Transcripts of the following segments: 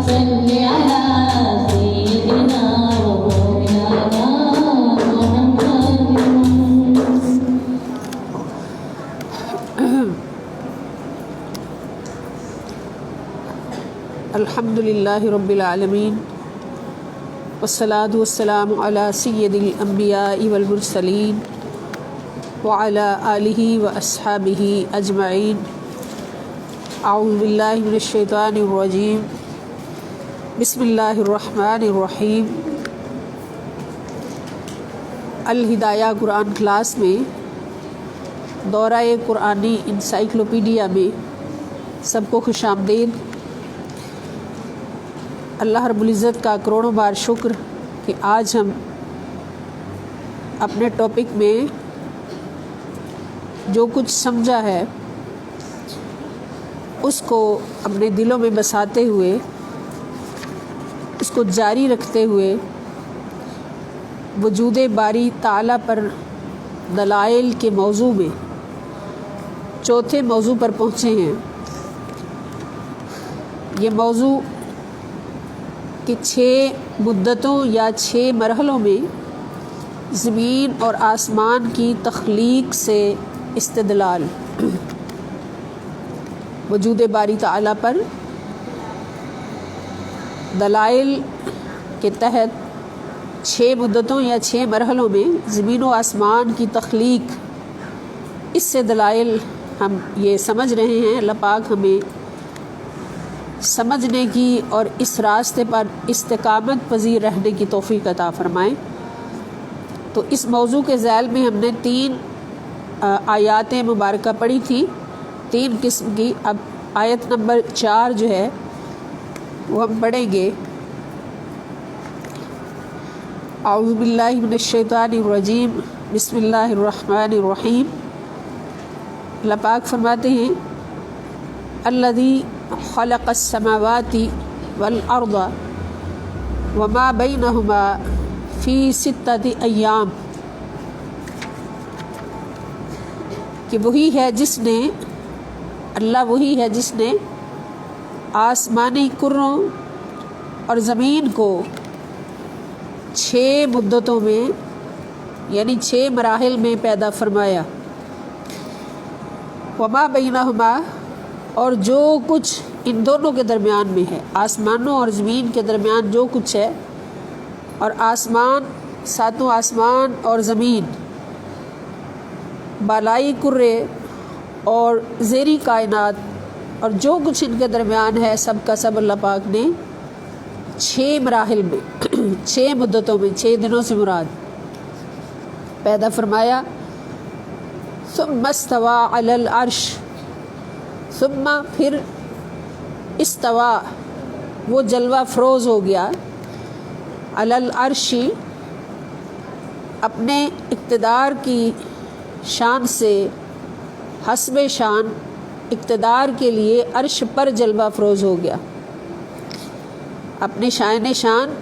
صل على سيدنا ومولانا الحمد للہ رب العالمین والصلاة والسلام علی سید الانبیاء والمرسلین وعلی آلہ واصحابہ اجمعین. اعوذ باللہ من الشیطان الرجیم. بسم اللہ الرحمن الرحیم. الہدایہ قرآن کلاس میں دورہ قرآنی انسائکلوپیڈیا میں سب کو خوش آمدید. اللہ رب العزت کا کروڑوں بار شکر کہ آج ہم اپنے ٹاپک میں جو کچھ سمجھا ہے اس کو اپنے دلوں میں بساتے ہوئے، اس کو جاری رکھتے ہوئے وجود باری تعالیٰ پر دلائل کے موضوع میں چوتھے موضوع پر پہنچے ہیں. یہ موضوع کہ 6 مدتوں یا 6 مرحلوں میں زمین اور آسمان کی تخلیق سے استدلال، وجود باری تعالیٰ پر دلائل کے تحت 6 مدتوں یا 6 مرحلوں میں زمین و آسمان کی تخلیق، اس سے دلائل ہم یہ سمجھ رہے ہیں. اللہ پاک ہمیں سمجھنے کی اور اس راستے پر استقامت پذیر رہنے کی توفیق عطا فرمائیں. تو اس موضوع کے ذیل میں ہم نے 3 آیات مبارکہ پڑھی تھی، 3 قسم کی. اب آیت نمبر 4 جو ہے وہ ہم پڑھیں گے. اعوذ باللہ من الشیطان الرجیم. بسم اللہ الرحمن الرحیم. اللہ پاک فرماتے ہیں الذی خلق السماوات والارض وما بینہما فی 6 ایام، کہ وہی ہے جس نے، اللہ وہی ہے جس نے آسمانی کروں اور زمین کو 6 مدتوں میں یعنی 6 مراحل میں پیدا فرمایا. وما بینہما، اور جو کچھ ان دونوں کے درمیان میں ہے، آسمانوں اور زمین کے درمیان جو کچھ ہے، اور آسمان، 7 آسمان اور زمین، بالائی کرے اور زیری کائنات، اور جو کچھ ان کے درمیان ہے، سب کا سب اللہ پاک نے 6 مراحل میں 6 مدتوں میں 6 دنوں سے مراد پیدا فرمایا. ثم استوى علی العرش، ثم پھر استوا وہ جلوہ فروز ہو گیا، علی العرش اپنے اقتدار کی شان سے، حسب شان اقتدار کے لیے عرش پر جلوہ فروز ہو گیا. اپنے شان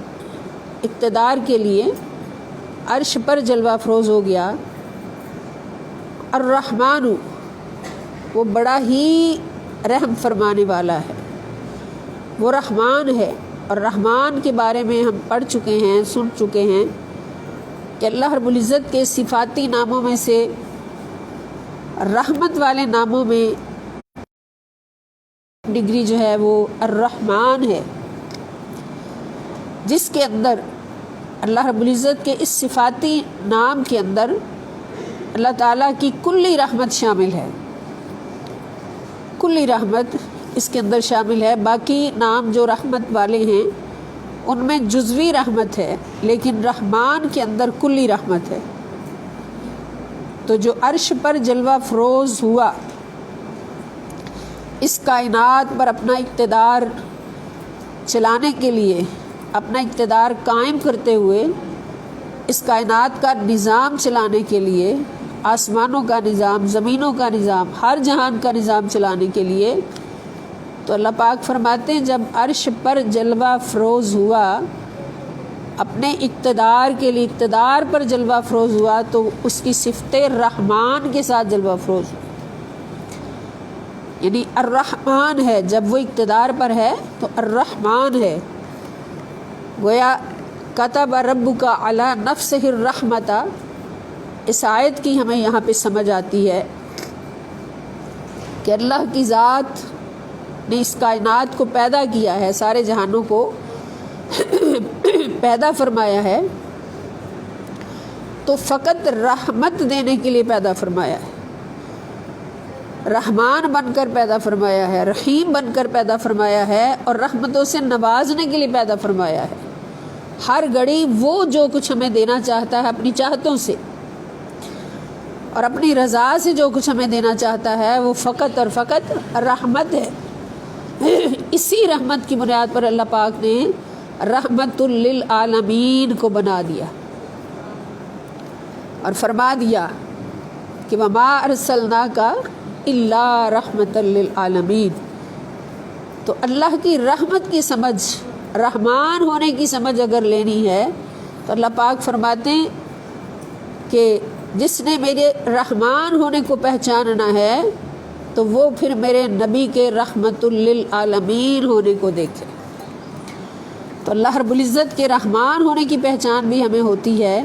اقتدار کے لیے عرش پر جلوہ فروز ہو گیا. الرحمن، وہ بڑا ہی رحم فرمانے والا ہے، وہ رحمان ہے. اور رحمان کے بارے میں ہم پڑھ چکے ہیں، سن چکے ہیں کہ اللہ رب العزت کے صفاتی ناموں میں سے رحمت والے ناموں میں ڈگری جو ہے وہ الرحمان ہے، جس کے اندر اللہ رب العزت کے اس صفاتی نام کے اندر اللہ تعالیٰ کی کلی رحمت شامل ہے. کلی رحمت اس کے اندر شامل ہے. باقی نام جو رحمت والے ہیں ان میں جزوی رحمت ہے، لیکن رحمان کے اندر کلی رحمت ہے. تو جو عرش پر جلوہ فروز ہوا، اس کائنات پر اپنا اقتدار چلانے کے لیے، اپنا اقتدار قائم کرتے ہوئے، اس کائنات کا نظام چلانے کے لیے، آسمانوں کا نظام، زمینوں کا نظام، ہر جہان کا نظام چلانے کے لیے، تو اللہ پاک فرماتے ہیں جب عرش پر جلوہ فروز ہوا، اپنے اقتدار کے لیے، اقتدار پر جلوہ فروز ہوا، تو اس کی صفت رحمان کے ساتھ جلوہ فروز ہوا. یعنی الرحمن ہے، جب وہ اقتدار پر ہے تو الرحمن ہے۔ گویا کتب ربک علی نفسہ الرحمۃ، اس آیت کی ہمیں یہاں پہ سمجھ آتی ہے کہ اللہ کی ذات نے اس کائنات کو پیدا کیا ہے، سارے جہانوں کو پیدا فرمایا ہے تو فقط رحمت دینے کے لیے پیدا فرمایا ہے، رحمان بن کر پیدا فرمایا ہے، رحیم بن کر پیدا فرمایا ہے، اور رحمتوں سے نوازنے کے لیے پیدا فرمایا ہے۔ ہر گھڑی وہ جو کچھ ہمیں دینا چاہتا ہے اپنی چاہتوں سے اور اپنی رضا سے، جو کچھ ہمیں دینا چاہتا ہے وہ فقط اور فقط رحمت ہے۔ اسی رحمت کی بنیاد پر اللہ پاک نے رحمت للعالمین کو بنا دیا اور فرما دیا کہ وما ارسلناک الا رحمت للعالمین۔ تو اللہ کی رحمت کی سمجھ، رحمان ہونے کی سمجھ اگر لینی ہے تو اللہ پاک فرماتے ہیں کہ جس نے میرے رحمان ہونے کو پہچاننا ہے تو وہ پھر میرے نبی کے رحمت للعالمین ہونے کو دیکھے۔ تو اللہ رب العزت کے رحمان ہونے کی پہچان بھی ہمیں ہوتی ہے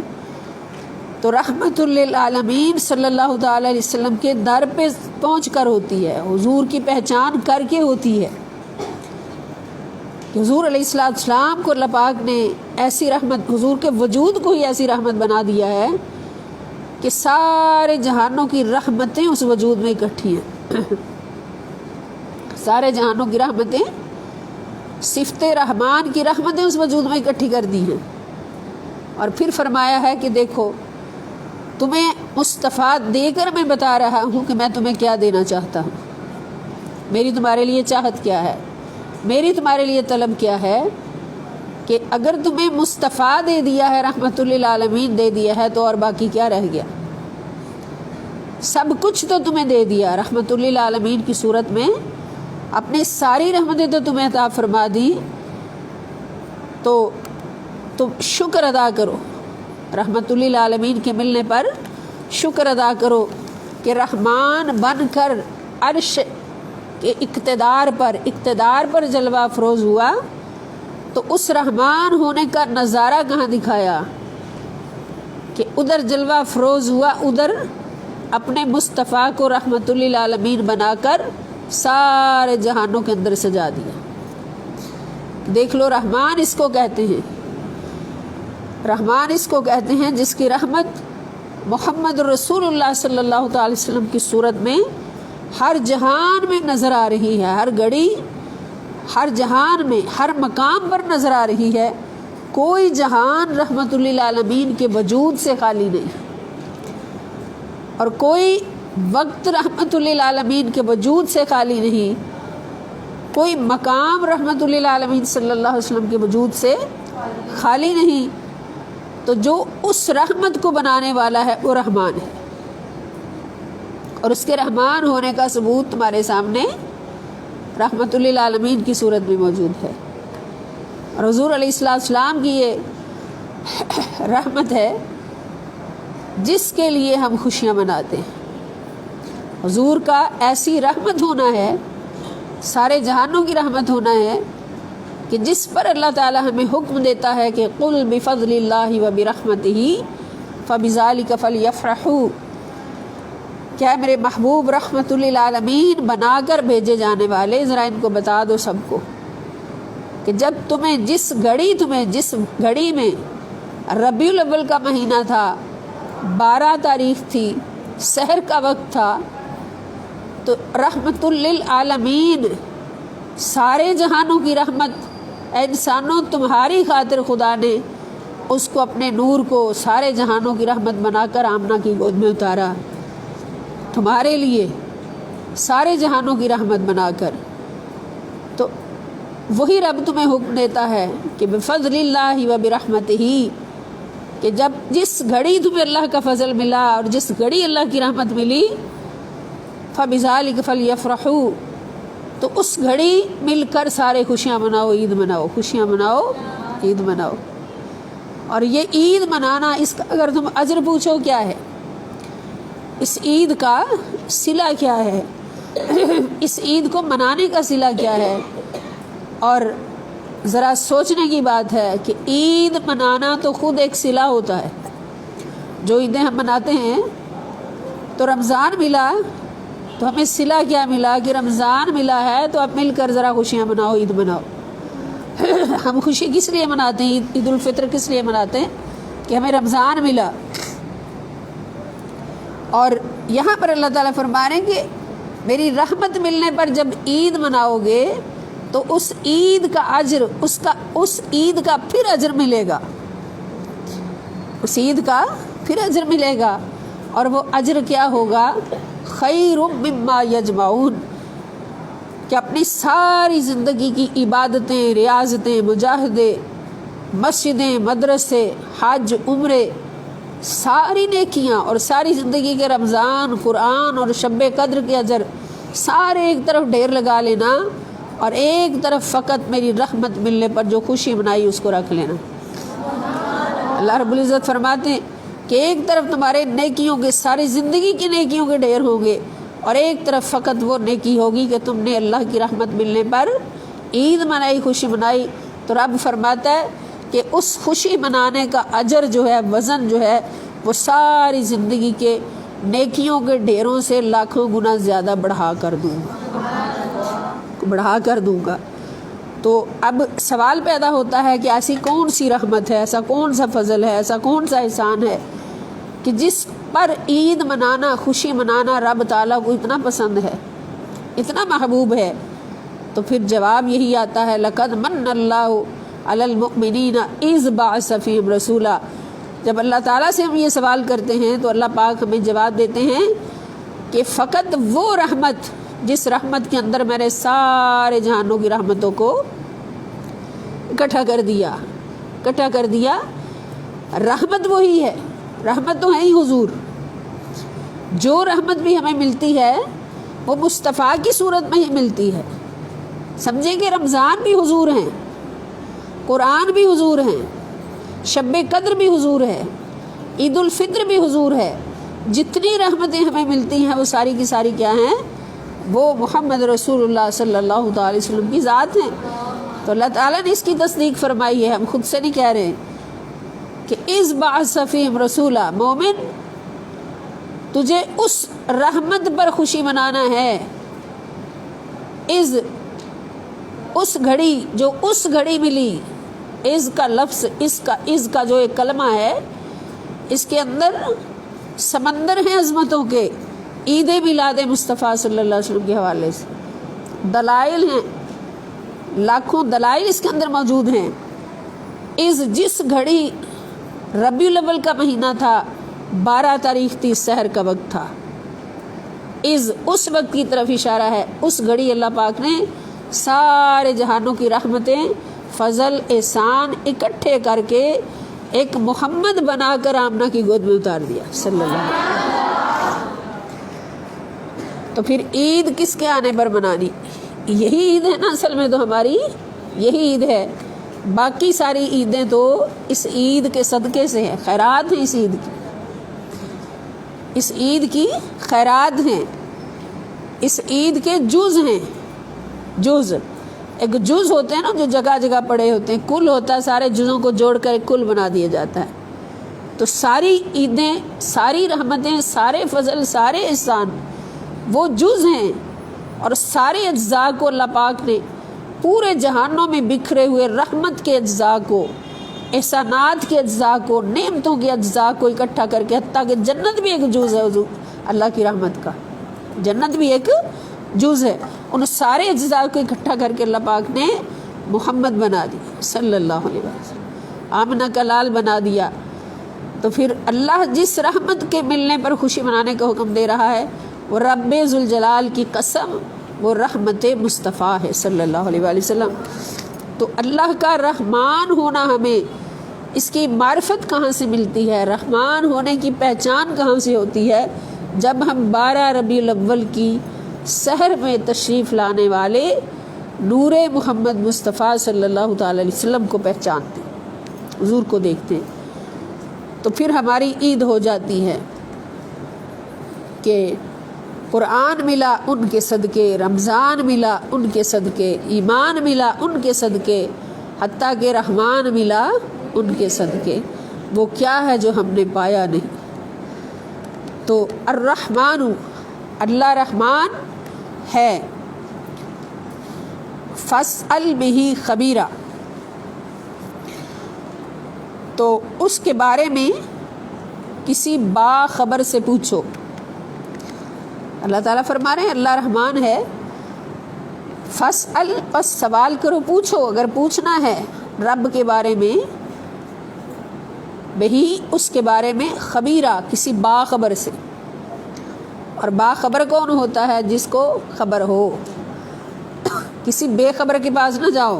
تو رحمت للعالمین صلی اللہ تعالی علیہ وسلم کے در پہ پہنچ کر ہوتی ہے، حضور کی پہچان کر کے ہوتی ہے۔ حضور علیہ السلام کو اللہ پاک نے ایسی رحمت، حضور کے وجود کو ہی ایسی رحمت بنا دیا ہے کہ سارے جہانوں کی رحمتیں اس وجود میں اکٹھی ہیں۔ سارے جہانوں کی رحمتیں، صفت رحمان کی رحمتیں اس وجود میں اکٹھی کر دی ہیں، اور پھر فرمایا ہے کہ دیکھو تمہیں مصطفیٰ دے کر میں بتا رہا ہوں کہ میں تمہیں کیا دینا چاہتا ہوں، میری تمہارے لیے چاہت کیا ہے، میری تمہارے لیے طلب کیا ہے کہ اگر تمہیں مصطفیٰ دے دیا ہے، رحمت للعالمین دے دیا ہے، تو اور باقی کیا رہ گیا؟ سب کچھ تو تمہیں دے دیا، رحمت للعالمین کی صورت میں اپنی ساری رحمتیں تو تمہیں عطا فرما دی، تو تم شکر ادا کرو، رحمت للعالمین کے ملنے پر شکر ادا کرو کہ رحمان بن کر عرش کے اقتدار پر جلوہ افروز ہوا، تو اس رحمان ہونے کا نظارہ کہاں دکھایا کہ ادھر جلوہ افروز ہوا، ادھر اپنے مصطفیٰ کو رحمت للعالمین بنا کر سارے جہانوں کے اندر سجا دیا۔ دیکھ لو، رحمان اس کو کہتے ہیں، رحمان اس کو کہتے ہیں جس کی رحمت محمد رسول اللہ صلی اللہ تعالی وسلم کی صورت میں ہر جہان میں نظر آ رہی ہے، ہر گھڑی، ہر جہان میں، ہر مقام پر نظر آ رہی ہے۔ کوئی جہان رحمت للعالمین کے وجود سے خالی نہیں، اور کوئی وقت رحمت للعالمین کے وجود سے خالی نہیں، کوئی مقام رحمت للعالمین صلی اللہ علیہ وسلم کے وجود سے خالی نہیں۔ تو جو اس رحمت کو بنانے والا ہے وہ رحمان ہے، اور اس کے رحمان ہونے کا ثبوت تمہارے سامنے رحمت للعالمین کی صورت میں موجود ہے۔ اور حضور علیہ السلام کی یہ رحمت ہے جس کے لیے ہم خوشیاں مناتے ہیں۔ حضور کا ایسی رحمت ہونا ہے، سارے جہانوں کی رحمت ہونا ہے کہ جس پر اللہ تعالی ہمیں حکم دیتا ہے کہ قل بفضل اللہ وبرحمتہ فبذلک فلیفرحوا، کیا میرے محبوب رحمت للعالمین بنا کر بھیجے جانے والے، ذرا ان کو بتا دو سب کو کہ جب جس گھڑی میں ربیع الاول کا مہینہ تھا، 12 تاریخ تھی، سحر کا وقت تھا، تو رحمت للعالمین، سارے جہانوں کی رحمت، اے انسانوں تمہاری خاطر خدا نے اس کو، اپنے نور کو سارے جہانوں کی رحمت بنا کر آمنہ کی گود میں اتارا، تمہارے لیے سارے جہانوں کی رحمت بنا کر۔ تو وہی رب تمہیں حکم دیتا ہے کہ بفضل اللہ وبرحمتہ، کہ جب جس گھڑی تمہیں اللہ کا فضل ملا اور جس گھڑی اللہ کی رحمت ملی، فبذلک فلیفرحوا، تو اس گھڑی مل کر سارے خوشیاں مناؤ، عید مناؤ، خوشیاں مناؤ، عید مناؤ۔ اور یہ عید منانا، اس کا اگر تم اجر پوچھو کیا ہے، اس عید کا صلہ کیا ہے، اس عید کو منانے کا صلہ کیا ہے؟ اور ذرا سوچنے کی بات ہے کہ عید منانا تو خود ایک صلہ ہوتا ہے. جو عیدیں ہم مناتے ہیں تو رمضان ملا تو ہمیں صلہ کیا ملا کہ رمضان ملا ہے تو اب مل کر ذرا خوشیاں مناؤ، عید مناؤ. ہم خوشی کس لیے مناتے ہیں؟ عید الفطر کس لیے مناتے ہیں؟ کہ ہمیں رمضان ملا. اور یہاں پر اللہ تعالیٰ فرما رہے ہیں کہ میری رحمت ملنے پر جب عید مناؤ گے تو اس عید کا اجر، اس عید کا پھر اجر ملے گا، اس عید کا پھر اجر ملے گا. اور وہ اجر کیا ہوگا؟ خیر مما یجمعون، کہ اپنی ساری زندگی کی عبادتیں، ریاضتیں، مجاہدے، مسجدیں، مدرسے، حج، عمرے، ساری نیکیاں اور ساری زندگی کے رمضان، قرآن اور شب قدر کے اجر سارے ایک طرف ڈھیر لگا لینا اور ایک طرف فقط میری رحمت ملنے پر جو خوشی منائی اس کو رکھ لینا. اللہ رب العزت فرماتے ہیں کہ ایک طرف تمہارے نیکیوں کے، ساری زندگی کی نیکیوں کے ڈھیر ہوں گے اور ایک طرف فقط وہ نیکی ہوگی کہ تم نے اللہ کی رحمت ملنے پر عید منائی، خوشی منائی. تو رب فرماتا ہے کہ اس خوشی منانے کا اجر جو ہے، وزن جو ہے، وہ ساری زندگی کے نیکیوں کے ڈھیروں سے لاکھوں گنا زیادہ بڑھا کر دوں گا. تو اب سوال پیدا ہوتا ہے کہ ایسی کون سی رحمت ہے، ایسا کون سا فضل ہے، ایسا کون سا احسان ہے کہ جس پر عید منانا، خوشی منانا رب تعالیٰ کو اتنا پسند ہے، اتنا محبوب ہے. تو پھر جواب یہی آتا ہے لقد من اللہ علی المؤمنین اذ بعث فیہم رسولا. جب اللہ تعالیٰ سے ہم یہ سوال کرتے ہیں تو اللہ پاک ہمیں جواب دیتے ہیں کہ فقط وہ رحمت، جس رحمت کے اندر میں نے سارے جہانوں کی رحمتوں کو اکٹھا کر دیا. رحمت وہی ہے، رحمت تو ہے ہی حضور. جو رحمت بھی ہمیں ملتی ہے وہ مصطفیٰ کی صورت میں ہی ملتی ہے. سمجھیں کہ رمضان بھی حضور ہیں، قرآن بھی حضور ہیں، شب قدر بھی حضور ہے، عید الفطر بھی حضور ہے. جتنی رحمتیں ہمیں ملتی ہیں وہ ساری کی ساری کیا ہیں؟ وہ محمد رسول اللہ صلی اللہ تعالی وسلم کی ذات ہیں. تو اللہ تعالیٰ نے اس کی تصدیق فرمائی ہے، ہم خود سے نہیں کہہ رہے کہ اذ بعث فیہم رسولا. مومن تجھے اس رحمت پر خوشی منانا ہے، اس گھڑی ملی. اذ کا لفظ، اذ کا جو ایک کلمہ ہے، اس کے اندر سمندر ہیں عظمتوں کے. عید میلاد مصطفیٰ صلی اللہ علیہ وسلم کے حوالے سے دلائل ہیں، لاکھوں دلائل اس کے اندر موجود ہیں. جس گھڑی ربیع الاول کا مہینہ تھا، 12 تاریخ تھی، سحر کا وقت تھا. اس وقت کی طرف اشارہ ہے. اس گھڑی اللہ پاک نے سارے جہانوں کی رحمتیں، فضل، احسان اکٹھے کر کے ایک محمد بنا کر آمنہ کی گود میں اتار دیا صلی اللہ علیہ وسلم. تو پھر عید کس کے آنے پر منانی؟ یہی عید ہے نا اصل میں، تو ہماری یہی عید ہے. باقی ساری عیدیں تو اس عید کے صدقے سے ہیں، خیرات ہیں. اس عید کی خیرات ہیں، اس عید کے جز ہیں. ایک جز ہوتے ہیں نا جو جگہ جگہ پڑے ہوتے ہیں، کل ہوتا ہے، سارے جزوں کو جوڑ کر ایک کل بنا دیا جاتا ہے. تو ساری عیدیں، ساری رحمتیں، سارے فضل، سارے احسان وہ جز ہیں. اور سارے اجزاء کو اللہ پاک نے پورے جہانوں میں بکھرے ہوئے رحمت کے اجزاء کو، احسانات کے اجزاء کو، نعمتوں کے اجزاء کو اکٹھا کر کے، حتیٰ کہ جنت بھی ایک جز ہے حضور اللہ کی رحمت کا، جنت بھی ایک جز ہے. ان سارے اجزاء کو اکٹھا کر کے اللہ پاک نے محمد بنا دیا صلی اللہ علیہ وسلم، آمنہ کا لال بنا دیا. تو پھر اللہ جس رحمت کے ملنے پر خوشی منانے کا حکم دے رہا ہے، وہ رب ذوالجلال کی قسم وہ رحمت مصطفیٰ ہے صلی اللہ علیہ وآلہ وسلم. تو اللہ کا رحمان ہونا، ہمیں اس کی معرفت کہاں سے ملتی ہے، رحمان ہونے کی پہچان کہاں سے ہوتی ہے؟ جب ہم 12 ربیع الاول کی سحر میں تشریف لانے والے نور محمد مصطفیٰ صلی اللہ تعالی علیہ وسلم کو پہچانتے، حضور کو دیکھتے، تو پھر ہماری عید ہو جاتی ہے کہ قرآن ملا ان کے صدقے، رمضان ملا ان کے صدقے، ایمان ملا ان کے صدقے، حتیٰ کہ رحمان ملا ان کے صدقے۔ وہ کیا ہے جو ہم نے پایا نہیں؟ تو الرحمن، اللہ رحمان ہے، فاسأل بہ خبیرا، تو اس کے بارے میں کسی باخبر سے پوچھو۔ اللہ تعالیٰ فرما رہے ہیں اللہ رحمان ہے، فاسأل، پس سوال کرو، پوچھو، اگر پوچھنا ہے رب کے بارے میں، بہی اس کے بارے میں، خبیرہ کسی باخبر سے۔ اور باخبر کون ہوتا ہے؟ جس کو خبر ہو، کسی بے خبر کے پاس نہ جاؤ۔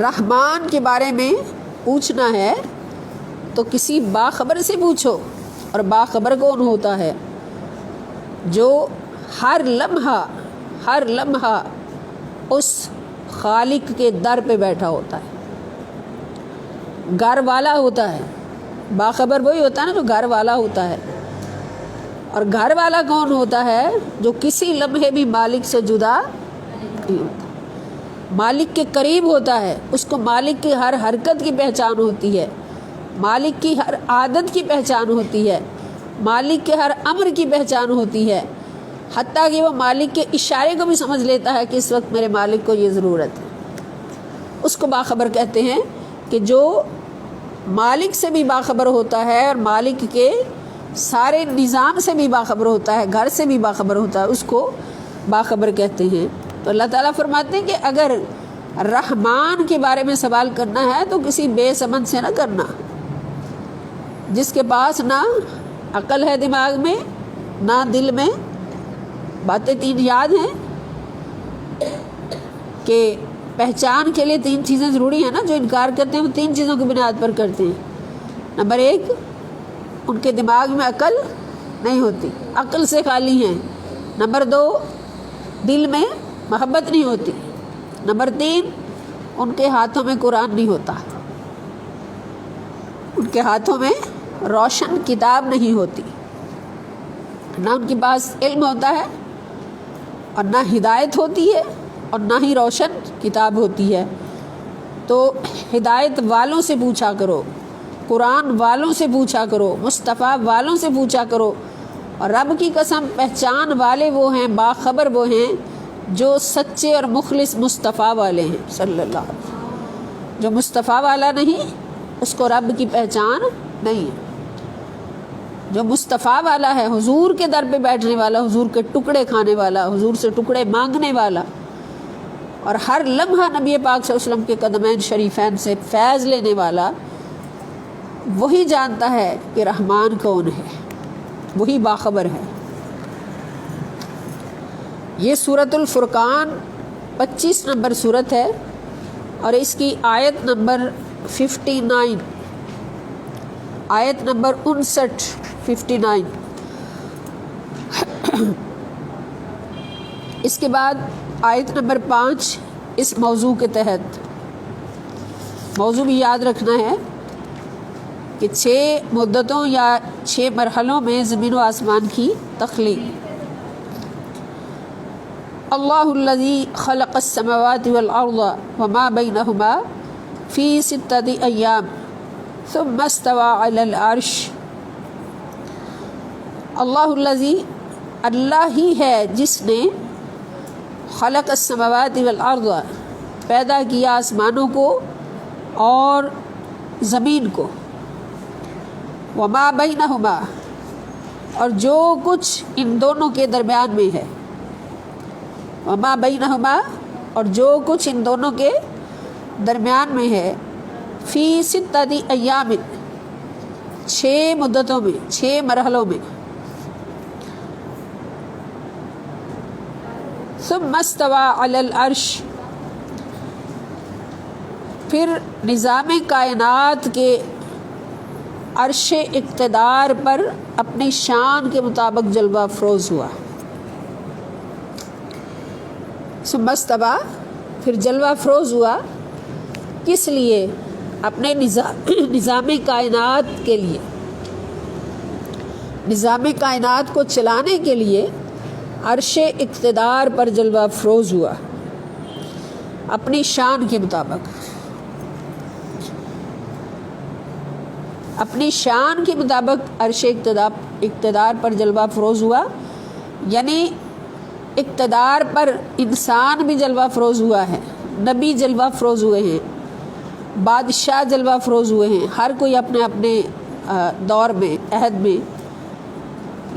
رحمان کے بارے میں پوچھنا ہے تو کسی باخبر سے پوچھو۔ اور باخبر کون ہوتا ہے؟ جو ہر لمحہ اس خالق کے در پہ بیٹھا ہوتا ہے، گھر والا ہوتا ہے۔ باخبر وہی ہوتا ہے نا جو گھر والا ہوتا ہے۔ اور گھر والا کون ہوتا ہے؟ جو کسی لمحے بھی مالک سے جدا نہیں ہوتا، مالک کے قریب ہوتا ہے، اس کو مالک کی ہر حرکت کی پہچان ہوتی ہے، مالک کی ہر عادت کی پہچان ہوتی ہے، مالک کے ہر امر کی پہچان ہوتی ہے، حتیٰ کہ وہ مالک کے اشارے کو بھی سمجھ لیتا ہے کہ اس وقت میرے مالک کو یہ ضرورت ہے۔ اس کو باخبر کہتے ہیں، کہ جو مالک سے بھی باخبر ہوتا ہے اور مالک کے سارے نظام سے بھی باخبر ہوتا ہے، گھر سے بھی باخبر ہوتا ہے، اس کو باخبر کہتے ہیں۔ تو اللہ تعالیٰ فرماتے ہیں کہ اگر رحمان کے بارے میں سوال کرنا ہے تو کسی بے سمجھ سے نہ کرنا، جس کے پاس نہ عقل ہے دماغ میں، نہ دل میں۔ باتیں تین یاد ہیں کہ پہچان کے لیے تین چیزیں ضروری ہیں نا، جو انکار کرتے ہیں وہ تین چیزوں کی بنیاد پر کرتے ہیں۔ نمبر 1، ان کے دماغ میں عقل نہیں ہوتی، عقل سے خالی ہیں۔ نمبر 2، دل میں محبت نہیں ہوتی۔ نمبر 3، ان کے ہاتھوں میں قرآن نہیں ہوتا، ان کے ہاتھوں میں روشن کتاب نہیں ہوتی، نہ ان کے پاس علم ہوتا ہے اور نہ ہدایت ہوتی ہے اور نہ ہی روشن کتاب ہوتی ہے۔ تو ہدایت والوں سے پوچھا کرو، قرآن والوں سے پوچھا کرو، مصطفیٰ والوں سے پوچھا کرو۔ اور رب کی قسم، پہچان والے وہ ہیں، باخبر وہ ہیں جو سچے اور مخلص مصطفیٰ والے ہیں صلی اللہ علیہ وسلم۔ جو مصطفیٰ والا نہیں، اس کو رب کی پہچان نہیں ہے۔ جو مصطفیٰ والا ہے، حضور کے در پہ بیٹھنے والا، حضور کے ٹکڑے کھانے والا، حضور سے ٹکڑے مانگنے والا، اور ہر لمحہ نبی پاک صلی اللہ علیہ وسلم کے قدمین شریفین سے فیض لینے والا، وہی جانتا ہے کہ رحمان کون ہے، وہی باخبر ہے۔ یہ سورۃ الفرقان 25 نمبر سورت ہے، اور اس کی آیت نمبر 59، آیت نمبر 59۔ اس کے بعد آیت نمبر 5 اس موضوع کے تحت، موضوع بھی یاد رکھنا ہے کہ 6 مدتوں یا 6 مرحلوں میں زمین و آسمان کی تخلیق۔ اللہ الذی خلق السماوات والارض وما بینہما فی 6 ایام ثم استوى علی العرش۔ اللہ الذی، اللہ ہی ہے جس نے خلق السماوات والارض، پیدا کیا آسمانوں کو اور زمین کو، وما بینہما، اور جو کچھ ان دونوں کے درمیان میں ہے، وما بینہما، اور جو کچھ ان دونوں کے درمیان میں ہے، فی 6 ایام، 6 مدتوں میں، 6 مرحلوں میں، ثم استوى علی العرش، پھر نظام کائنات کے عرش اقتدار پر اپنی شان کے مطابق جلوہ افروز ہوا۔ ثم استوى، پھر جلوہ افروز ہوا، کس لیے؟ اپنے نظام کائنات کے لیے، نظام کائنات کو چلانے کے لیے عرش اقتدار پر جلوہ افروز ہوا اپنی شان کے مطابق، اپنی شان کے مطابق عرش اقتدار پر جلوہ افروز ہوا، یعنی اقتدار پر انسان بھی جلوہ افروز ہوا ہے، نبی جلوہ افروز ہوئے ہیں، بادشاہ جلوہ افروز ہوئے ہیں، ہر کوئی اپنے اپنے دور میں، عہد میں،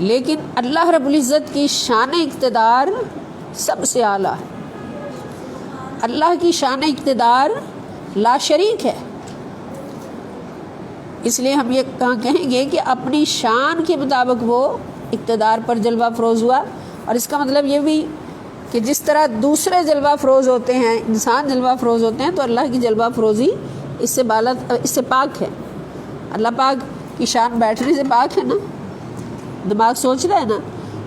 لیکن اللہ رب العزت کی شان اقتدار سب سے اعلیٰ ہے۔ اللہ کی شان اقتدار لا شریک ہے، اس لیے ہم یہ کہیں گے کہ اپنی شان کے مطابق وہ اقتدار پر جلوہ افروز ہوا۔ اور اس کا مطلب یہ بھی کہ جس طرح دوسرے جلوہ افروز ہوتے ہیں، انسان جلوہ افروز ہوتے ہیں، تو اللہ کی جلوہ افروزی اس سے پاک ہے۔ اللہ پاک کی شان بیٹھنے سے پاک ہے نا، دماغ سوچ رہا ہے نا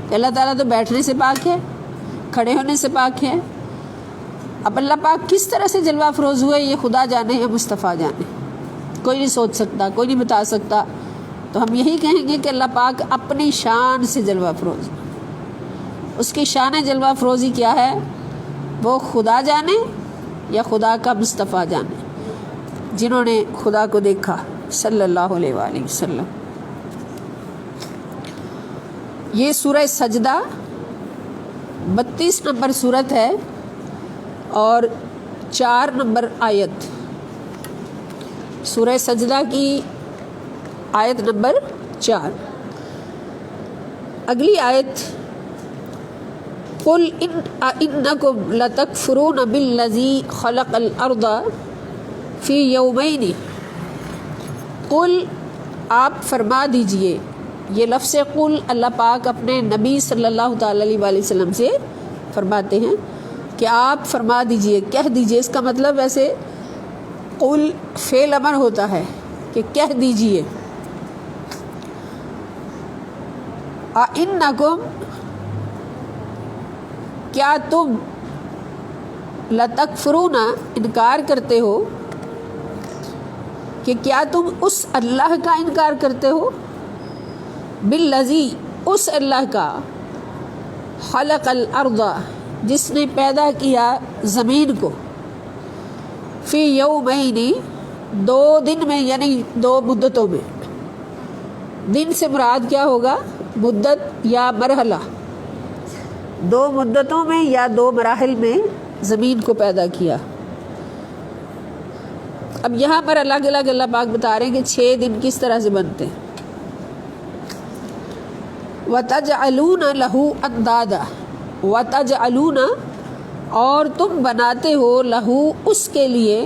کہ اللہ تعالیٰ تو بیٹھنے سے پاک ہے، کھڑے ہونے سے پاک ہے۔ اب اللہ پاک کس طرح سے جلوہ افروز ہوئے یہ خدا جانے یا مصطفیٰ جانے، کوئی نہیں سوچ سکتا، کوئی نہیں بتا سکتا۔ تو ہم یہی کہیں گے کہ اللہ پاک اپنی شان سے جلوہ افروز، اس کی شان جلوہ افروزی کیا ہے وہ خدا جانے یا خدا کا مصطفیٰ جانے، جنہوں نے خدا کو دیکھا صلی اللہ علیہ وآلہ وسلم۔ یہ سورہ سجدہ 32 نمبر سورت ہے اور 4 نمبر آیت، سورہ سجدہ کی آیت نمبر 4۔ اگلی آیت، قُلْ إِنَّكُمْ لَتَكْفُرُونَ بِالَّذِي خَلَقَ الْأَرْضَ فِي يَوْمَيْنِ۔ قُلْ، آپ فرما دیجئے، یہ لفظ قل اللہ پاک اپنے نبی صلی اللہ تعالیٰ علیہ وآلہ وسلم سے فرماتے ہیں کہ آپ فرما دیجئے، کہہ دیجئے۔ اس کا مطلب ویسے قل فعل امر ہوتا ہے کہ کہہ دیجئے۔ اِنَّکُمْ، کیا تم، لَتَکْفُرُونَ، انکار کرتے ہو، کہ کیا تم اس اللہ کا انکار کرتے ہو، بالذی، اس اللہ کا، خلق الارض، جس نے پیدا کیا زمین کو، فی یومین، 2 دن میں، یعنی 2 مدتوں میں۔ دن سے مراد کیا ہوگا، مدت یا مرحلہ، 2 مدتوں میں یا 2 مراحل میں زمین کو پیدا کیا۔ اب یہاں پر الگ الگ اللہ پاک بتا رہے ہیں کہ 6 دن کس طرح سے بنتے ہیں۔ وَتَجْعَلُونَ لَهُ أَنْدَادًا، وَتَجْعَلُونَ، اور تم بناتے ہو، لَهُ، اس کے لیے،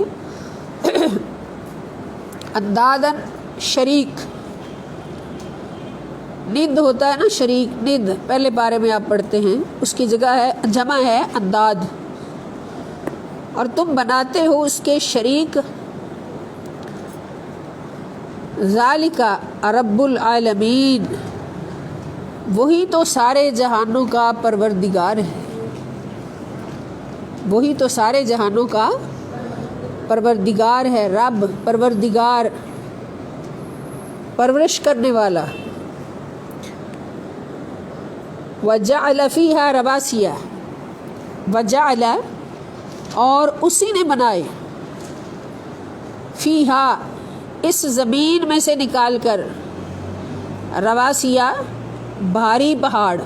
اندادن، شریک، ند ہوتا ہے نا، شریک، ند پہلے پارے میں آپ پڑھتے ہیں، اس کی جگہ ہے، جمع ہے انداد، اور تم بناتے ہو اس کے شریک۔ ذالک رب العالمین، وہی تو سارے جہانوں کا پروردگار ہے، وہی تو سارے جہانوں کا پروردگار ہے، رب، پروردگار، پرورش کرنے والا۔ وَجَعَلَ فِيهَا رَوَاسِيَ، وَجَعَلَ، اور اسی نے بنائے، فیہا، اس زمین میں سے نکال کر، رواسیہ، بھاری پہاڑ،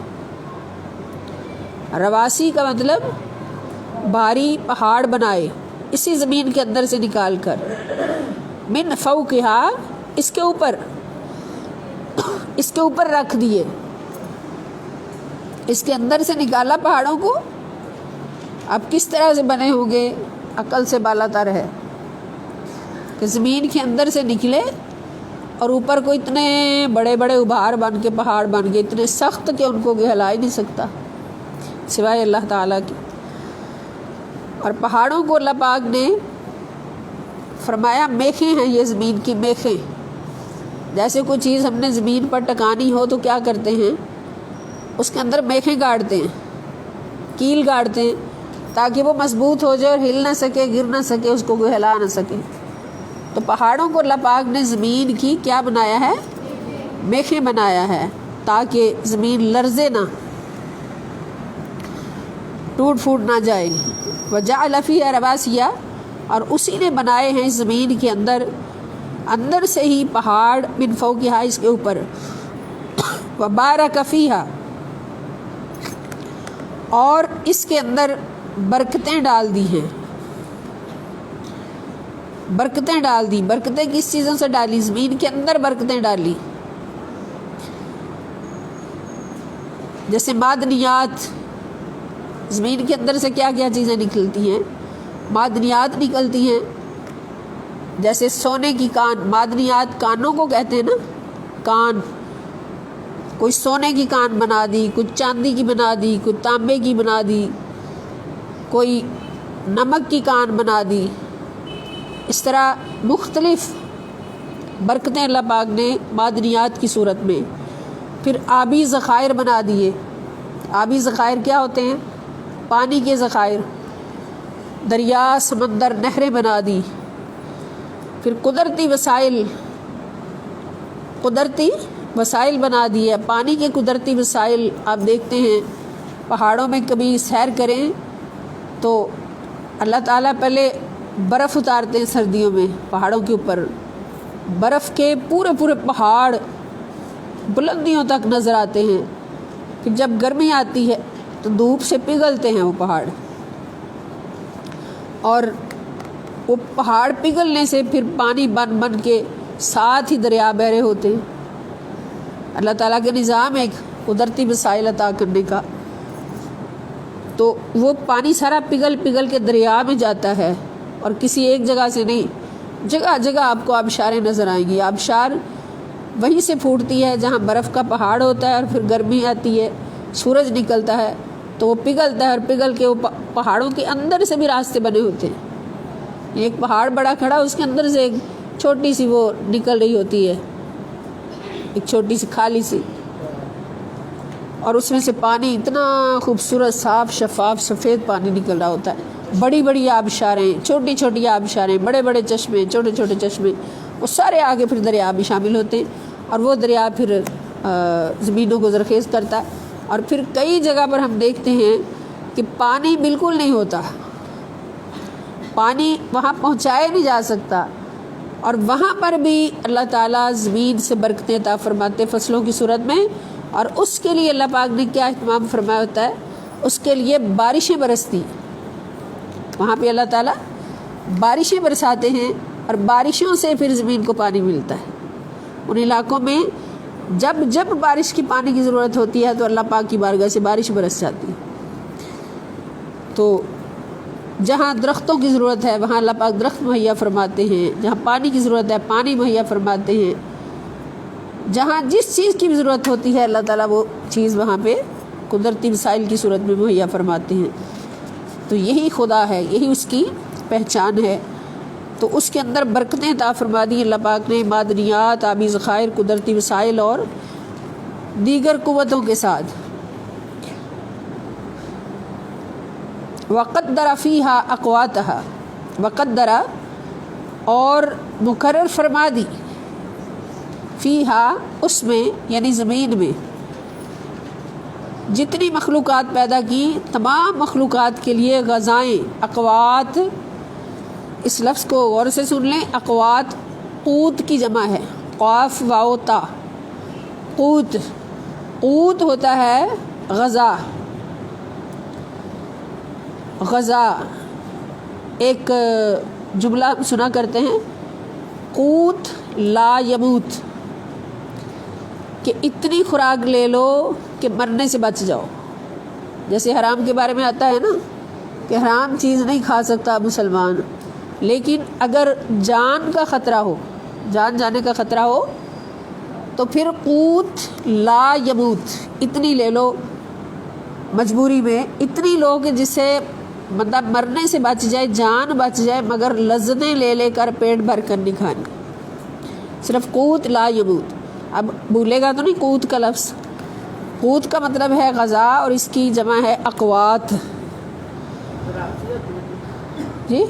رواسی کا مطلب بھاری پہاڑ بنائے، اسی زمین کے اندر سے نکال کر، من فوقہا، اس کے اوپر رکھ دیے، اس کے اندر سے نکالا پہاڑوں کو۔ اب کس طرح سے بنے ہوں گے، عقل سے بالا تر ہے کہ زمین کے اندر سے نکلے اور اوپر کو اتنے بڑے بڑے ابھار بن کے، پہاڑ بن کے، اتنے سخت کہ ان کو ہلا ہی نہیں سکتا سوائے اللہ تعالیٰ کی۔ اور پہاڑوں کو اللہ پاک نے فرمایا میخیں ہیں، یہ زمین کی میخیں، جیسے کوئی چیز ہم نے زمین پر ٹکانی ہو تو کیا کرتے ہیں، اس کے اندر میخیں گاڑتے ہیں، کیل گاڑتے ہیں، تاکہ وہ مضبوط ہو جائے اور ہل نہ سکے، گر نہ سکے، اس کو کوئی ہلا نہ سکے۔ تو پہاڑوں کو اللہ پاک نے زمین کی کیا بنایا ہے، میخیں بنایا ہے، تاکہ زمین لرزے نہ، ٹوٹ پھوٹ نہ جائے۔ وجعل فیہا رواسیہ، اور اسی نے بنائے ہیں زمین کے اندر سے ہی پہاڑ، من فوقہا، اس کے اوپر، وبارک فیہا، اور اس کے اندر برکتیں ڈال دی ہیں، برکتیں ڈال دی۔ برکتیں کس چیزوں سے ڈالی؟ زمین کے اندر برکتیں ڈالی، جیسے معدنیات، زمین کے اندر سے کیا کیا چیزیں نکلتی ہیں؟ معدنیات نکلتی ہیں، جیسے سونے کی کان، معدنیات کانوں کو کہتے ہیں نا، کان، کوئی سونے کی کان بنا دی، کوئی چاندی کی بنا دی، کوئی تانبے کی بنا دی، کوئی نمک کی کان بنا دی۔ اس طرح مختلف برکتیں اللہ پاک نے معدنیات کی صورت میں۔ پھر آبی ذخائر بنا دیے۔ آبی ذخائر کیا ہوتے ہیں؟ پانی کے ذخائر، دریا، سمندر، نہریں بنا دی۔ پھر قدرتی وسائل بنا دیے۔ پانی کے قدرتی وسائل آپ دیکھتے ہیں، پہاڑوں میں کبھی سیر کریں تو اللہ تعالیٰ پہلے برف اتارتے ہیں سردیوں میں پہاڑوں کے اوپر، برف کے پورے پورے پہاڑ بلندیوں تک نظر آتے ہیں۔ پھر جب گرمی آتی ہے تو دھوپ سے پگھلتے ہیں وہ پہاڑ، اور وہ پہاڑ پگھلنے سے پھر پانی بن کے ساتھ ہی دریا بہ رہے ہوتے ہیں۔ اللہ تعالیٰ کے نظام ایک قدرتی وسائل عطا کرنے کا۔ تو وہ پانی سارا پگھل کے دریا میں جاتا ہے، اور کسی ایک جگہ سے نہیں، جگہ جگہ آپ کو آبشاریں نظر آئیں گی۔ آبشار وہیں سے پھوٹتی ہے جہاں برف کا پہاڑ ہوتا ہے، اور پھر گرمی آتی ہے، سورج نکلتا ہے تو وہ پگھلتا ہے، اور پگھل کے وہ پہاڑوں کے اندر سے بھی راستے بنے ہوتے ہیں۔ ایک پہاڑ بڑا کھڑا، اس کے اندر سے ایک چھوٹی سی وہ نکل رہی ہوتی ہے، ایک چھوٹی سی خالی سی، اور اس میں سے پانی اتنا خوبصورت، صاف، شفاف، سفید پانی نکل رہا ہوتا ہے۔ بڑی بڑی آبشاریں، چھوٹی چھوٹی آبشاریں، بڑے بڑے چشمے، چھوٹے چھوٹے چشمے، وہ سارے آگے پھر دریا میں شامل ہوتے ہیں، اور وہ دریا پھر زمینوں کو زرخیز کرتا ہے۔ اور پھر کئی جگہ پر ہم دیکھتے ہیں کہ پانی بالکل نہیں ہوتا، پانی وہاں پہنچایا نہیں جا سکتا، اور وہاں پر بھی اللہ تعالیٰ زمین سے برکتیں عطا فرماتے فصلوں کی صورت میں۔ اور اس کے لیے اللہ پاک نے کیا اہتمام فرمایا ہوتا ہے؟ اس کے لیے بارشیں برستی، وہاں پہ اللہ تعالیٰ بارشیں برساتے ہیں، اور بارشوں سے پھر زمین کو پانی ملتا ہے۔ ان علاقوں میں جب بارش کی پانی کی ضرورت ہوتی ہے تو اللہ پاک کی بارگاہ سے بارش برس جاتی ہے۔ تو جہاں درختوں کی ضرورت ہے وہاں اللہ پاک درخت مہیا فرماتے ہیں، جہاں پانی کی ضرورت ہے پانی مہیا فرماتے ہیں، جہاں جس چیز کی بھی ضرورت ہوتی ہے اللہ تعالیٰ وہ چیز وہاں پہ قدرتی وسائل کی صورت میں مہیا فرماتے ہیں۔ تو یہی خدا ہے، یہی اس کی پہچان ہے۔ تو اس کے اندر برکتیں عطا فرما دی اللہ پاک نے، معدنیات، آبی ذخائر، قدرتی وسائل اور دیگر قوتوں کے ساتھ۔ وقدر فیہا اقواتہا، وقدر، اور مقرر فرما دی، فیہا، اس میں یعنی زمین میں، جتنی مخلوقات پیدا کی تمام مخلوقات کے لیے غذائیں، اقوات، اس لفظ کو غور سے سن لیں، اقوات قوت کی جمع ہے، قاف واو تا، قوت، قوت ہوتا ہے غذا، غذا۔ ایک جملہ سنا کرتے ہیں، قوت لا یموت، کہ اتنی خوراک لے لو کہ مرنے سے بچ جاؤ۔ جیسے حرام کے بارے میں آتا ہے نا کہ حرام چیز نہیں کھا سکتا مسلمان، لیکن اگر جان کا خطرہ ہو، جان جانے کا خطرہ ہو تو پھر قوت لا یموت، اتنی لے لو، مجبوری میں اتنی لو کہ جس سے بندہ مرنے سے بچ جائے، جان بچ جائے، مگر لذتیں لے کر پیٹ بھر کر نہیں کھانی، صرف قوت لا یموت۔ اب بھولے گا تو نہیں قوت کا لفظ، قوت کا مطلب ہے غذا، اور اس کی جمع ہے اقوات۔ جی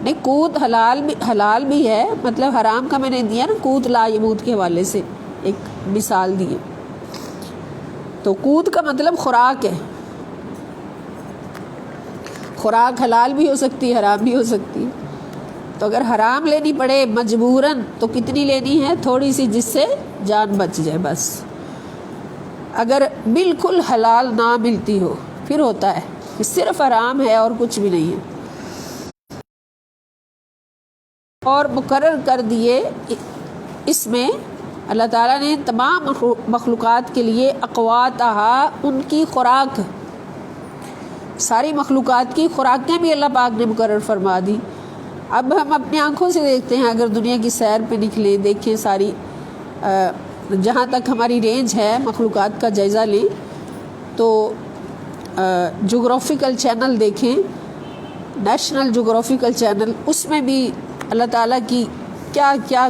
نہیں، قوت حلال بھی ہے، مطلب حرام کا میں نے دیا نا، قوت لا یموت کے حوالے سے ایک مثال دی ہے، تو قوت کا مطلب خوراک ہے، خوراک حلال بھی ہو سکتی ہے، حرام بھی ہو سکتی ہے، تو اگر حرام لینی پڑے مجبوراً تو کتنی لینی ہے؟ تھوڑی سی، جس سے جان بچ جائے بس۔ اگر بالکل حلال نہ ملتی ہو پھر ہوتا ہے کہ صرف حرام ہے اور کچھ بھی نہیں ہے۔ اور مقرر کر دیے اس میں اللہ تعالیٰ نے تمام مخلوقات کے لیے اقواتہا، ان کی خوراک، ساری مخلوقات کی خوراکیں بھی اللہ پاک نے مقرر فرما دی۔ اب ہم اپنی آنکھوں سے دیکھتے ہیں، اگر دنیا کی سیر پہ نکلیں، دیکھیں ساری جہاں تک ہماری رینج ہے مخلوقات کا جائزہ لیں، تو جغرافیکل چینل دیکھیں، نیشنل جغرافیکل چینل، اس میں بھی اللہ تعالیٰ کی کیا کیا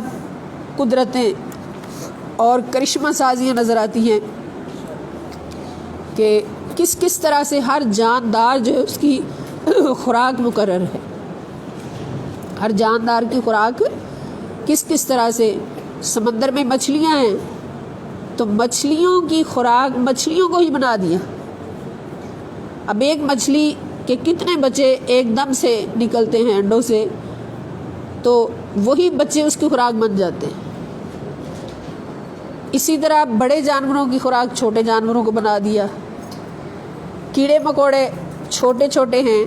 قدرتیں اور کرشمہ سازیاں نظر آتی ہیں کہ کس کس طرح سے ہر جاندار جو ہے اس کی خوراک مقرر ہے، ہر جاندار کی خوراک کس کس طرح سے۔ سمندر میں مچھلیاں ہیں تو مچھلیوں کی خوراک مچھلیوں کو ہی بنا دیا۔ اب ایک مچھلی کے کتنے بچے ایک دم سے نکلتے ہیں انڈوں سے، تو وہی بچے اس کی خوراک بن جاتے ہیں۔ اسی طرح بڑے جانوروں کی خوراک چھوٹے جانوروں کو بنا دیا، کیڑے مکوڑے چھوٹے چھوٹے ہیں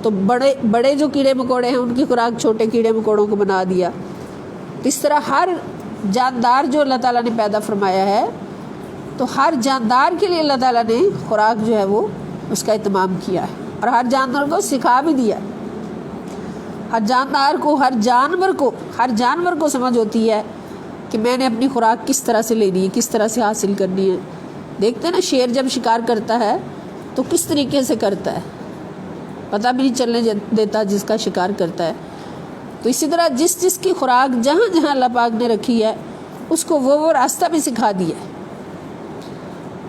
تو بڑے جو کیڑے مکوڑے ہیں ان کی خوراک چھوٹے کیڑے مکوڑوں کو بنا دیا۔ اس طرح ہر جاندار جو اللہ تعالیٰ نے پیدا فرمایا ہے، تو ہر جاندار کے لیے اللہ تعالیٰ نے خوراک جو ہے وہ اس کا اہتمام کیا ہے، اور ہر جاندار کو سکھا بھی دیا۔ ہر جاندار کو، ہر جانور کو سمجھ ہوتی ہے کہ میں نے اپنی خوراک کس طرح سے لینی ہے، کس طرح سے حاصل کرنی ہے۔ دیکھتے ہیں نا، شیر جب شکار کرتا ہے تو کس طریقے سے کرتا ہے، پتہ بھی نہیں چلنے دیتا جس کا شکار کرتا ہے۔ تو اسی طرح جس کی خوراک جہاں جہاں اللہ پاک نے رکھی ہے، اس کو وہ راستہ بھی سکھا دیا ہے،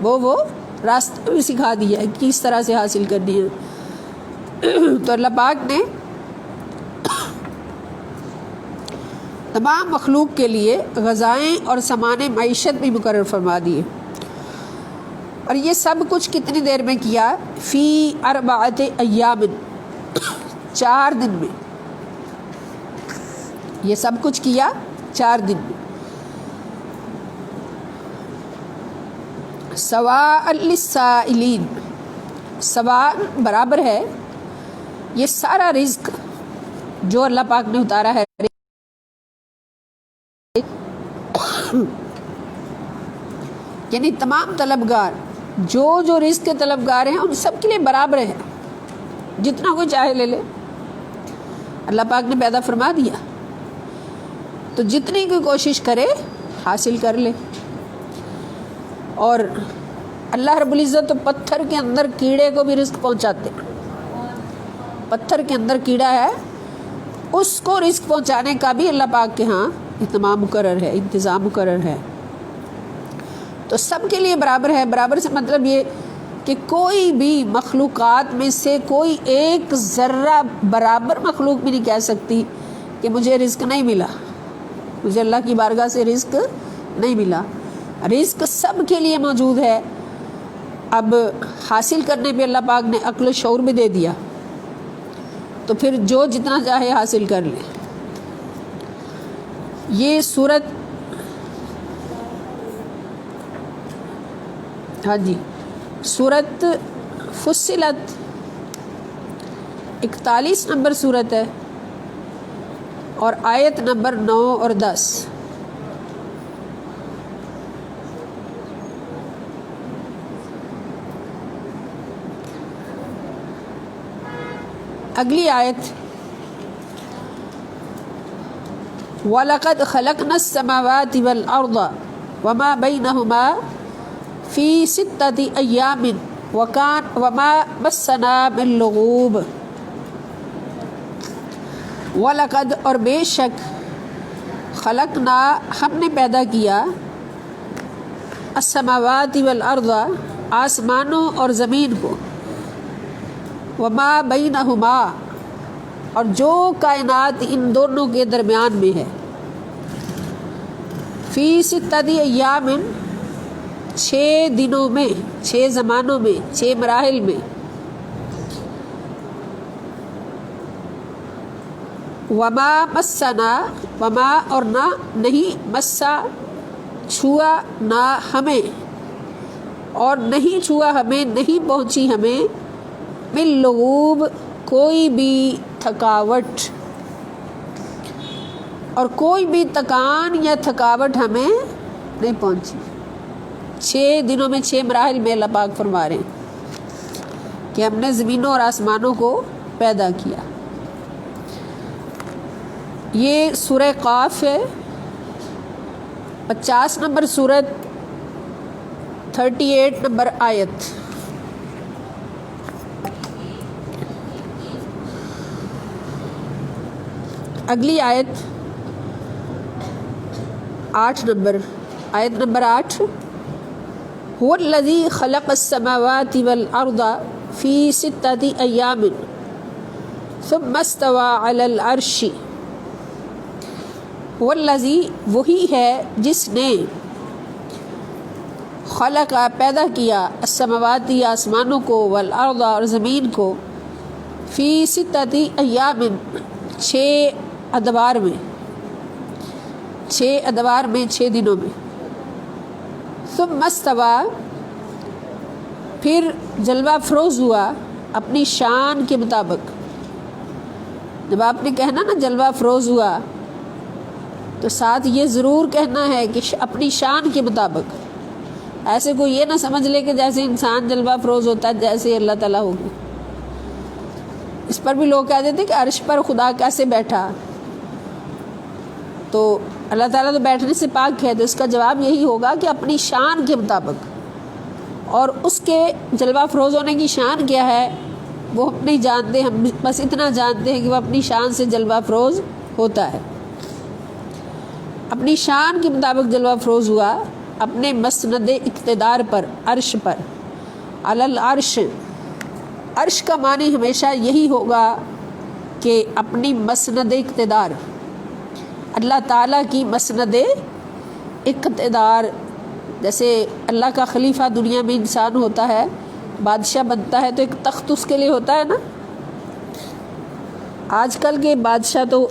وہ راستہ بھی سکھا دیا ہے کس طرح سے حاصل کرنی ہے۔ تو اللہ پاک نے تمام مخلوق کے لیے غذائیں اور سامان معیشت بھی مقرر فرما دیے، اور یہ سب کچھ کتنی دیر میں کیا؟ فی 4 ایام، 4 دن میں، یہ سب کچھ کیا 4 دن میں۔ سواء للسائلین، سواء برابر ہے، یہ سارا رزق جو اللہ پاک نے اتارا ہے، یعنی تمام طلبگار جو رزق کے طلبگار ہیں ان سب کے لیے برابر ہے، جتنا کوئی چاہے لے لے، اللہ پاک نے پیدا فرما دیا، تو جتنی کوئی کوشش کرے حاصل کر لے۔ اور اللہ رب العزت تو پتھر کے اندر کیڑے کو بھی رزق پہنچاتے ہیں، پتھر کے اندر کیڑا ہے اس کو رزق پہنچانے کا بھی اللہ پاک کے ہاں اہتمام مقرر ہے، انتظام مقرر ہے، تو سب کے لیے برابر ہے۔ برابر سے مطلب یہ کہ کوئی بھی مخلوقات میں سے کوئی ایک ذرہ برابر مخلوق بھی نہیں کہہ سکتی کہ مجھے رزق نہیں ملا، مجھے اللہ کی بارگاہ سے رزق نہیں ملا۔ رزق سب کے لیے موجود ہے۔ اب حاصل کرنے پہ اللہ پاک نے عقل و شعور بھی دے دیا، تو پھر جو جتنا چاہے حاصل کر لے۔ یہ سورت، ہاں جی، سورت فصلت 41 نمبر سورت ہے، اور آیت نمبر 9 اور 10۔ اگلی آیت، وَلَقَدْ خَلَقْنَا السَّمَاوَاتِ وَالْأَرْضَ وَمَا بَيْنَهُمَا فِي 6 أَيَّامٍ وَمَا مَسَّنَا مِن لُغُوبٍ۔ وَلَقَدْ، اور بے شک، خلقنا، ہم نے پیدا کیا، السماوات والارض، آسمانوں اور زمین کو، وما بینہما، اور جو کائنات ان دونوں کے درمیان میں ہے، فی ستۃ ایام 6 دنوں میں، 6 زمانوں میں، 6 مراحل میں، وما مسنا، وما اور نہ، نہیں، مسا چھوا نہ ہمیں، اور نہیں چھوا ہمیں، نہیں پہنچی ہمیں، من لغوب کوئی بھی تھکاوٹ، اور کوئی بھی تکان یا تھکاوٹ ہمیں نہیں پہنچی۔ 6 دنوں میں 6 مراحل میں اللہ پاک فرما رہے ہیں کہ ہم نے زمینوں اور آسمانوں کو پیدا کیا۔ یہ سورہ قاف ہے، 50 نمبر سورت، 38 نمبر آیت۔ اگلی آیت 8 نمبر، آیت نمبر 8، هو الذی خلق السماوات والارض فی 6 ایام ثم استوى علی العرش، هو الذی وہی ہے جس نے خلق پیدا کیا، السماوات آسمانوں کو، والارض اور زمین کو، فی 6 ایام 6 ادوار میں، 6 ادوار میں، 6 دنوں میں، ثم استوى پھر جلوہ افروز ہوا اپنی شان کے مطابق۔ جب آپ نے کہنا نا جلوہ افروز ہوا تو ساتھ یہ ضرور کہنا ہے کہ اپنی شان کے مطابق، ایسے کوئی یہ نہ سمجھ لے کہ جیسے انسان جلوہ افروز ہوتا ہے جیسے اللہ تعالیٰ ہوگی۔ اس پر بھی لوگ کہہ دیتے کہ عرش پر خدا کیسے بیٹھا، تو اللہ تعالیٰ تو بیٹھنے سے پاک ہے، تو اس کا جواب یہی ہوگا کہ اپنی شان کے مطابق، اور اس کے جلوہ افروز ہونے کی شان کیا ہے وہ ہم نہیں جانتے، ہم بس اتنا جانتے ہیں کہ وہ اپنی شان سے جلوہ افروز ہوتا ہے۔ اپنی شان کے مطابق جلوہ افروز ہوا اپنے مسند اقتدار پر، عرش پر، علی العرش۔ عرش کا معنی ہمیشہ یہی ہوگا کہ اپنی مسند اقتدار، اللہ تعالیٰ کی مسند اقتدار۔ جیسے اللہ کا خلیفہ دنیا میں انسان ہوتا ہے، بادشاہ بنتا ہے، تو ایک تخت اس کے لیے ہوتا ہے نا۔ آج کل کے بادشاہ تو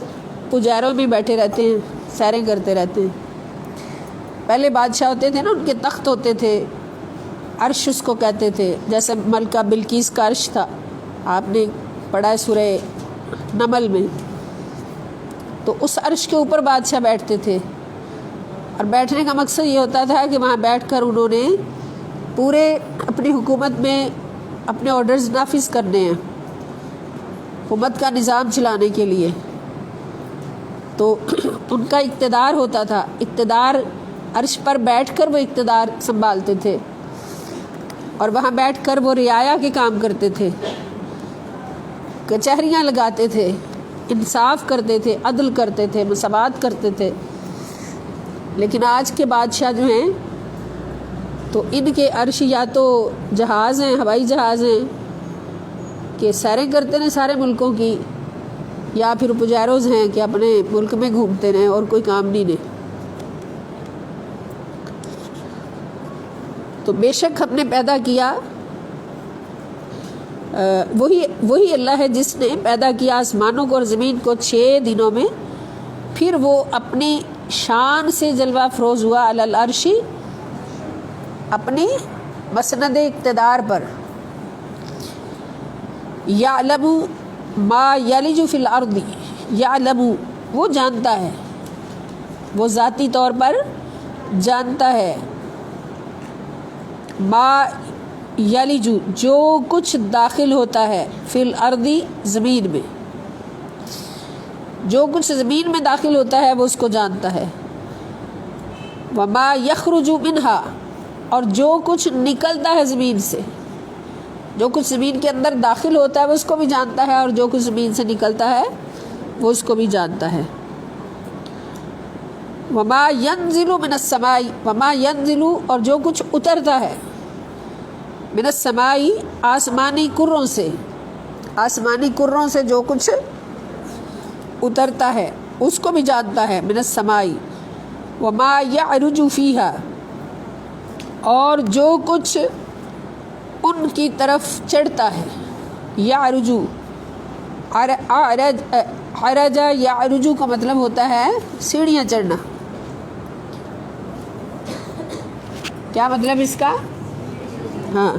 پجاروں میں بیٹھے رہتے ہیں، سیریں کرتے رہتے ہیں۔ پہلے بادشاہ ہوتے تھے نا، ان کے تخت ہوتے تھے، عرش اس کو کہتے تھے، جیسے ملکہ بلقیس کا عرش تھا، آپ نے پڑھا ہے سورہ نمل میں۔ تو اس عرش کے اوپر بادشاہ بیٹھتے تھے، اور بیٹھنے کا مقصد یہ ہوتا تھا کہ وہاں بیٹھ کر انہوں نے پورے اپنی حکومت میں اپنے آرڈرز نافذ کرنے ہیں، حکومت کا نظام چلانے کے لیے۔ تو ان کا اقتدار ہوتا تھا، اقتدار عرش پر بیٹھ کر وہ اقتدار سنبھالتے تھے، اور وہاں بیٹھ کر وہ رعایا کے کام کرتے تھے، کچہریاں لگاتے تھے، انصاف کرتے تھے، عدل کرتے تھے، مساوات کرتے تھے۔ لیکن آج کے بادشاہ جو ہیں تو ان کے عرش یا تو جہاز ہیں، ہوائی جہاز ہیں کہ سیریں کرتے ہیں سارے ملکوں کی، یا پھر پجاروز ہیں کہ اپنے ملک میں گھومتے رہیں اور کوئی کام نہیں دے۔ تو بے شک ہم نے پیدا کیا، وہی اللہ ہے جس نے پیدا کیا آسمانوں کو اور زمین کو 6 دنوں میں، پھر وہ اپنی شان سے جلوہ افروز ہوا علی العرش، اپنی مسند اقتدار پر۔ یعلم ما یلج فی الارض، یعلم وہ جانتا ہے، وہ ذاتی طور پر جانتا ہے، ما یلج جو کچھ داخل ہوتا ہے، فی الارض زمین میں، جو کچھ زمین میں داخل ہوتا ہے وہ اس کو جانتا ہے، وما یخرج منہا اور جو کچھ نکلتا ہے زمین سے، جو کچھ زمین کے اندر داخل ہوتا ہے وہ اس کو بھی جانتا ہے، اور جو کچھ زمین سے نکلتا ہے وہ اس کو بھی جانتا ہے۔ وما ینزل من السماء، وما ینزل اور جو کچھ اترتا ہے، من السماء آسمانی کروں سے، آسمانی کروں سے جو کچھ اترتا ہے اس کو بھی جانتا ہے، من السماء، وما یعرج فیہا، اور جو کچھ ان کی طرف چڑھتا ہے، یعرجو، عرج یعرجو کا مطلب ہوتا ہے سیڑھیاں چڑھنا. کیا مطلب اس کا؟ ہاں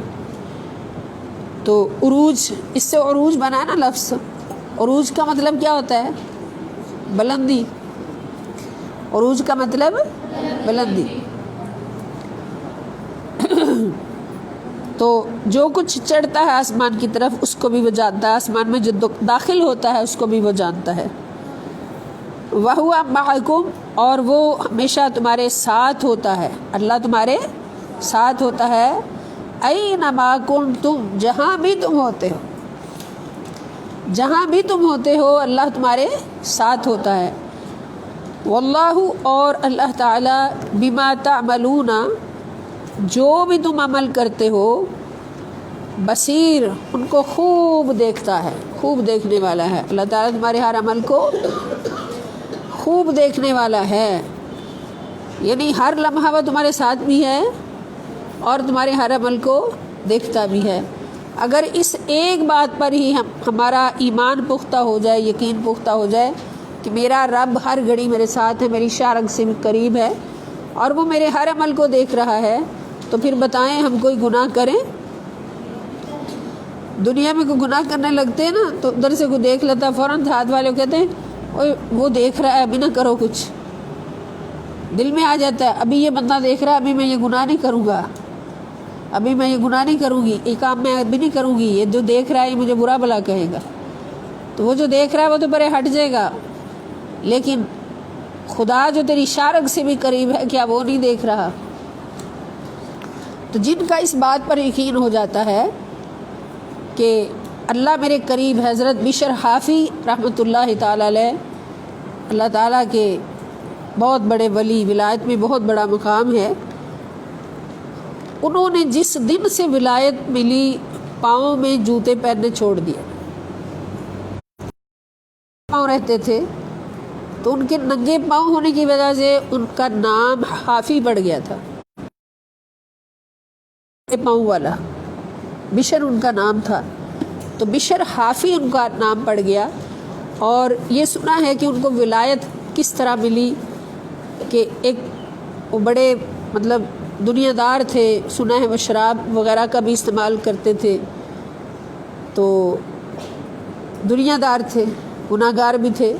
تو عروج، اس سے عروج بنا نا لفظ. عروج کا مطلب کیا ہوتا ہے؟ بلندی. عروج کا مطلب بلندی. تو جو کچھ چڑھتا ہے آسمان کی طرف اس کو بھی وہ جانتا ہے، آسمان میں جو داخل ہوتا ہے اس کو بھی وہ جانتا ہے. وَهُوَ مَعَكُمْ، اور وہ ہمیشہ تمہارے ساتھ ہوتا ہے، اللہ تمہارے ساتھ ہوتا ہے. أَيْنَمَا كُنْتُمْ، جہاں بھی تم ہوتے ہو، جہاں بھی تم ہوتے ہو اللہ تمہارے ساتھ ہوتا ہے. واللہ، اور اللہ تعالی، بما تعملون، جو بھی تم عمل کرتے ہو، بصیر، ان کو خوب دیکھتا ہے، خوب دیکھنے والا ہے. اللہ تعالیٰ تمہارے ہر عمل کو خوب دیکھنے والا ہے، یعنی ہر لمحہ وہ تمہارے ساتھ بھی ہے اور تمہارے ہر عمل کو دیکھتا بھی ہے. اگر اس ایک بات پر ہی ہمارا ایمان پختہ ہو جائے، یقین پختہ ہو جائے کہ میرا رب ہر گھڑی میرے ساتھ ہے، میری شارگ سے بھی قریب ہے اور وہ میرے ہر عمل کو دیکھ رہا ہے، تو پھر بتائیں ہم کوئی گناہ کریں؟ دنیا میں کوئی گناہ کرنے لگتے ہیں نا تو ادھر سے کوئی دیکھ لیتا، فوراً ہاتھ والے کہتے ہیں اوے وہ دیکھ رہا ہے ابھی نہ کرو کچھ. دل میں آ جاتا ہے ابھی یہ بندہ دیکھ رہا ہے، ابھی میں یہ گناہ نہیں کروں گا، ابھی میں یہ گناہ نہیں کروں گی، یہ کام میں ابھی نہیں کروں گی، یہ جو دیکھ رہا ہے یہ مجھے برا بھلا کہے گا. تو وہ جو دیکھ رہا ہے وہ تو پرے ہٹ جائے گا، لیکن خدا جو تیری شارگ سے بھی قریب ہے کیا وہ نہیں دیکھ رہا؟ تو جن کا اس بات پر یقین ہو جاتا ہے کہ اللہ میرے قریب ہے. حضرت بشر حافی رحمۃ اللہ تعالی علیہ، اللہ تعالیٰ کے بہت بڑے ولی، ولایت میں بہت بڑا مقام ہے. انہوں نے جس دن سے ولایت ملی پاؤں میں جوتے پہننے چھوڑ دیے. پاؤں رہتے تھے تو ان کے ننگے پاؤں ہونے کی وجہ سے ان کا نام حافی پڑ گیا تھا، پاؤں والا. بشر ان کا نام تھا تو بشر حافی ان کا نام پڑ گیا. اور یہ سنا ہے کہ ان کو ولایت کس طرح ملی کہ ایک وہ بڑے مطلب دنیا دار تھے، سنا ہے وہ شراب وغیرہ کا بھی استعمال کرتے تھے، تو دنیا دار تھے، گناہ گار بھی تھے.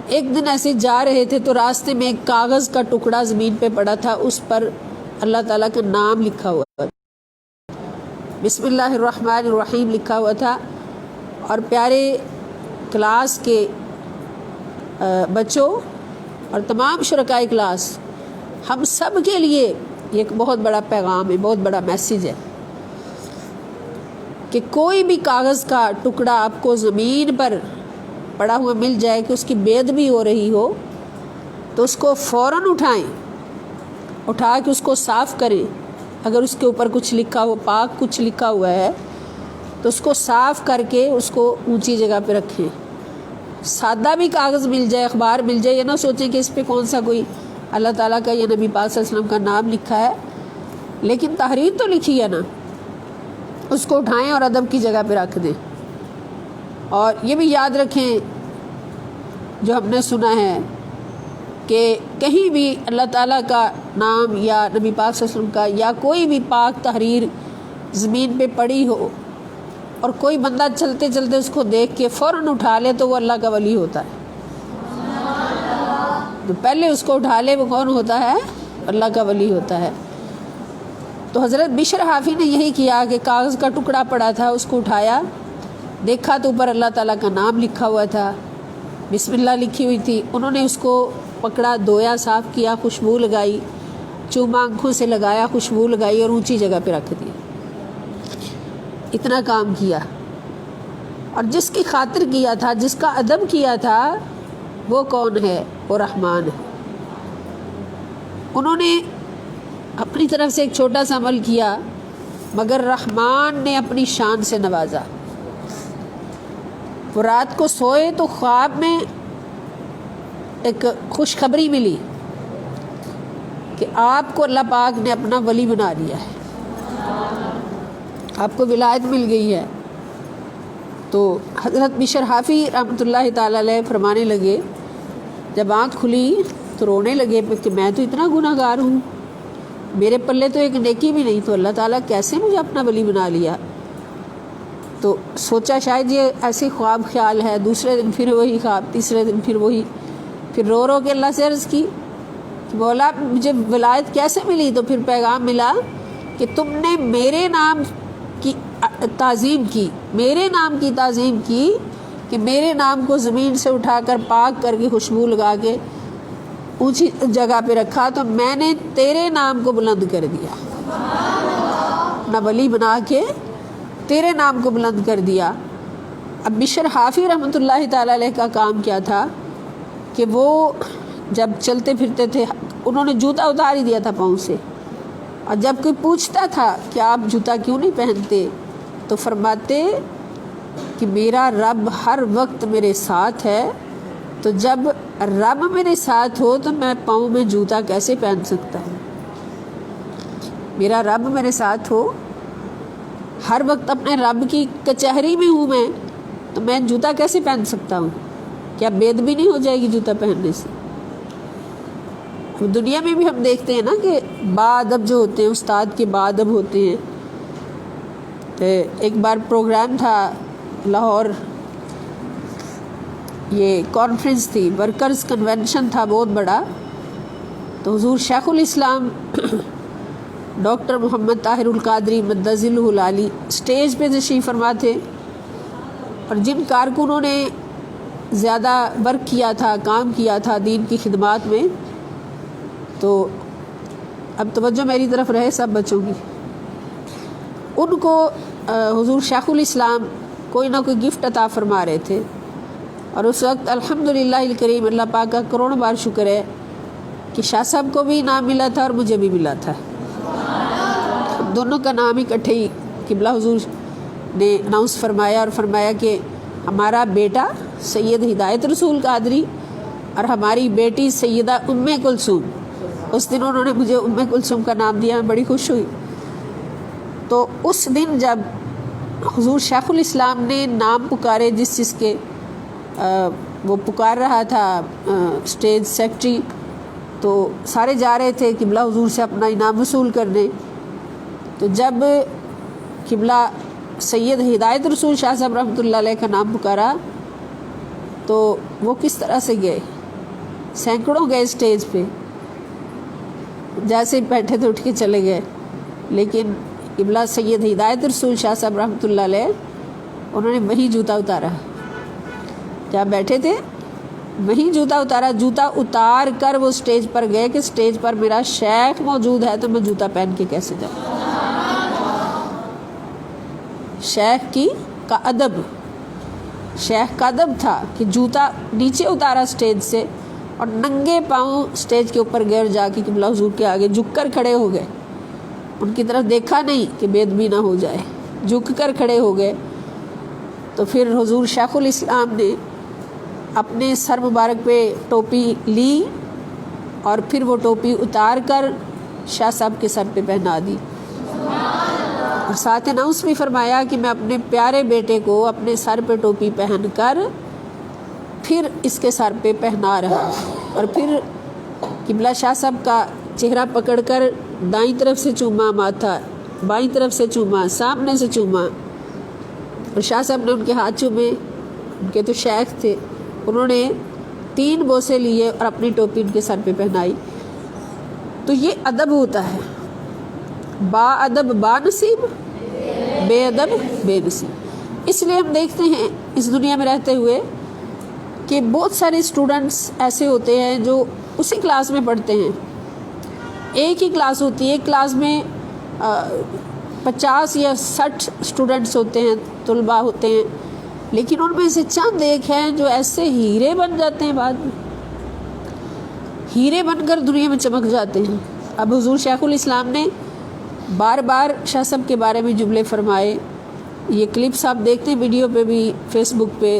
ایک دن ایسے جا رہے تھے تو راستے میں ایک کاغذ کا ٹکڑا زمین پہ پڑا تھا، اس پر اللہ تعالیٰ کا نام لکھا ہوا تھا، بسم اللہ الرحمن الرحیم لکھا ہوا تھا. اور پیارے کلاس کے بچوں اور تمام شرکائے کلاس، ہم سب کے لیے یہ ایک بہت بڑا پیغام ہے، بہت بڑا میسیج ہے کہ کوئی بھی کاغذ کا ٹکڑا آپ کو زمین پر پڑا ہوا مل جائے کہ اس کی بید بھی ہو رہی ہو تو اس کو فوراً اٹھائیں، اٹھا کے اس کو صاف کریں. اگر اس کے اوپر کچھ لکھا ہو، پاک کچھ لکھا ہوا ہے تو اس کو صاف کر کے اس کو اونچی جگہ پہ رکھیں. سادہ بھی کاغذ مل جائے، اخبار مل جائے، یہ نہ سوچیں کہ اس پہ کون سا کوئی اللہ تعالیٰ کا یا نبی پاک صلی اللہ علیہ وسلم کا نام لکھا ہے، لیکن تحریر تو لکھی ہے نا، اس کو اٹھائیں اور ادب کی جگہ پہ رکھ دیں. اور یہ بھی یاد رکھیں جو ہم نے سنا ہے کہ کہیں بھی اللہ تعالیٰ کا نام یا نبی پاک صلی اللہ علیہ وسلم کا یا کوئی بھی پاک تحریر زمین پہ پڑی ہو اور کوئی بندہ چلتے چلتے اس کو دیکھ کے فوراً اٹھا لے تو وہ اللہ کا ولی ہوتا ہے. تو پہلے اس کو اٹھا لے وہ کون ہوتا ہے؟ اللہ کا ولی ہوتا ہے. تو حضرت بشر حافی نے یہی کیا کہ کاغذ کا ٹکڑا پڑا تھا، اس کو اٹھایا، دیکھا تو اوپر اللہ تعالیٰ کا نام لکھا ہوا تھا، بسم اللہ لکھی ہوئی تھی. انہوں نے اس کو پکڑا، دھویا، صاف کیا، خوشبو لگائی، چوما آنکھوں سے لگایا، خوشبو لگائی اور اونچی جگہ پہ رکھ دیا. اتنا کام کیا. اور جس کی خاطر کیا تھا، جس کا ادب کیا تھا، وہ کون ہے؟ وہ رحمان ہے. انہوں نے اپنی طرف سے ایک چھوٹا سا عمل کیا مگر رحمان نے اپنی شان سے نوازا. وہ رات کو سوئے تو خواب میں ایک خوشخبری ملی کہ آپ کو اللہ پاک نے اپنا ولی بنا لیا ہے، آپ کو ولایت مل گئی ہے۔ تو حضرت بشر حافی رحمۃ اللہ تعالی علیہ فرمانے لگے، جب آنکھ کھلی تو رونے لگے کہ میں تو اتنا گناہ گار ہوں، میرے پلے تو ایک نیکی بھی نہیں، تو اللہ تعالیٰ کیسے مجھے اپنا ولی بنا لیا؟ تو سوچا شاید یہ ایسے خواب خیال ہے، دوسرے دن پھر وہی خواب، تیسرے دن پھر وہی، پھر رو رو کے اللہ سے عرض کی کہ مولا مجھے ولایت کیسے ملی؟ تو پھر پیغام ملا کہ تم نے میرے نام کی تعظیم کی، میرے نام کی تعظیم کی کہ میرے نام کو زمین سے اٹھا کر پاک کر کے خوشبو لگا کے اونچی جگہ پہ رکھا، تو میں نے تیرے نام کو بلند کر دیا، اپنا ولی بنا کے تیرے نام کو بلند کر دیا۔ اب بشر حافی رحمۃ اللہ تعالی علیہ کا کام کیا تھا کہ وہ جب چلتے پھرتے تھے، انہوں نے جوتا اتار ہی دیا تھا پاؤں سے، اور جب کوئی پوچھتا تھا کہ آپ جوتا کیوں نہیں پہنتے تو فرماتے کہ میرا رب ہر وقت میرے ساتھ ہے، تو جب رب میرے ساتھ ہو تو میں پاؤں میں جوتا کیسے پہن سکتا ہوں؟ میرا رب میرے ساتھ ہو، ہر وقت اپنے رب کی کچہری میں ہوں میں، تو میں جوتا کیسے پہن سکتا ہوں؟ کیا بے ادبی نہیں ہو جائے گی جوتا پہننے سے؟ دنیا میں بھی ہم دیکھتے ہیں نا کہ باادب جو ہوتے ہیں، استاد کے باادب ہوتے ہیں۔ تو ایک بار پروگرام تھا لاہور، یہ کانفرنس تھی، ورکرز کنونشن تھا بہت بڑا، تو حضور شیخ الاسلام ڈاکٹر محمد طاہر القادری مدظ اللہ العالی اسٹیج پہ تشریف فرما تھے، اور جن کارکنوں نے زیادہ ورک کیا تھا، کام کیا تھا دین کی خدمات میں، تو اب توجہ میری طرف رہے سب بچوں کی، ان کو حضور شیخ الاسلام کوئی نہ کوئی گفٹ عطا فرما رہے تھے، اور اس وقت الحمدللہ الکریم اللہ پاک کا کروڑوں بار شکر ہے کہ شاہ صاحب کو بھی انعام ملا تھا اور مجھے بھی ملا تھا، دونوں کا نام اکٹھے ہی قبلہ حضور نے اناؤنس فرمایا، اور فرمایا کہ ہمارا بیٹا سید ہدایت رسول قادری اور ہماری بیٹی سیدہ ام کلثوم، اس دن انہوں نے مجھے ام کلثوم کا نام دیا، میں بڑی خوش ہوئی۔ تو اس دن جب حضور شیخ الاسلام نے نام پکارے جس چیز کے وہ پکار رہا تھا اسٹیج سیکرٹری، تو سارے جا رہے تھے قبلہ حضور سے اپنا انعام وصول کرنے، تو جب قبلہ سید ہدایت رسول شاہ صاحب رحمۃ اللہ علیہ کا نام پکارا تو وہ کس طرح سے گئے، سینکڑوں گئے اسٹیج پہ، جیسے بیٹھے تھے اٹھ کے چلے گئے، لیکن قبلہ سید ہدایت رسول شاہ صاحب رحمۃ اللہ علیہ انہوں نے وہیں جوتا اتارا، جہاں بیٹھے تھے وہیں جوتا اتارا، جوتا اتار کر وہ اسٹیج پر گئے کہ اسٹیج پر میرا شیخ موجود ہے تو میں جوتا پہن کے کیسے جاؤں؟ شیخ کی کا ادب، شیخ کا ادب تھا کہ جوتا نیچے اتارا اسٹیج سے اور ننگے پاؤں اسٹیج کے اوپر گئے، اور جا کے قبلہ حضور کے آگے جھک کر کھڑے ہو گئے، ان کی طرف دیکھا نہیں کہ بے ادبی نہ ہو جائے، جھک کر کھڑے ہو گئے۔ تو پھر حضور شیخ الاسلام نے اپنے سر مبارک پہ ٹوپی لی اور پھر وہ ٹوپی اتار کر شاہ صاحب کے سر پہ پہنا دی، اور ساتھ اناؤنس بھی فرمایا کہ میں اپنے پیارے بیٹے کو اپنے سر پہ ٹوپی پہن کر پھر اس کے سر پہ پہنا رہا، اور پھر قبلہ شاہ صاحب کا چہرہ پکڑ کر دائیں طرف سے چوما ماتھا، بائیں طرف سے چوما، سامنے سے چوما، اور شاہ صاحب نے ان کے ہاتھ چومے، ان کے تو شیخ تھے، انہوں نے 3 بوسے لیے اور اپنی ٹوپی ان کے سر پہ پہنائی۔ تو یہ ادب ہوتا ہے، با ادب با نصیب، بے ادب بے نصیب۔ اس لیے ہم دیکھتے ہیں اس دنیا میں رہتے ہوئے کہ بہت سارے اسٹوڈنٹس ایسے ہوتے ہیں جو اسی کلاس میں پڑھتے ہیں، ایک ہی کلاس ہوتی ہے، ایک کلاس میں 50 یا 60 اسٹوڈنٹس ہوتے ہیں، طلباء ہوتے ہیں، لیکن ان میں سے چند ایک ہیں جو ایسے ہیرے بن جاتے ہیں، بعد میں ہیرے بن کر دنیا میں چمک جاتے ہیں۔ اب حضور شیخ الاسلام نے بار بار شاہ صاحب کے بارے میں جملے فرمائے، یہ کلپس آپ دیکھتے ہیں ویڈیو پہ بھی، فیس بک پہ،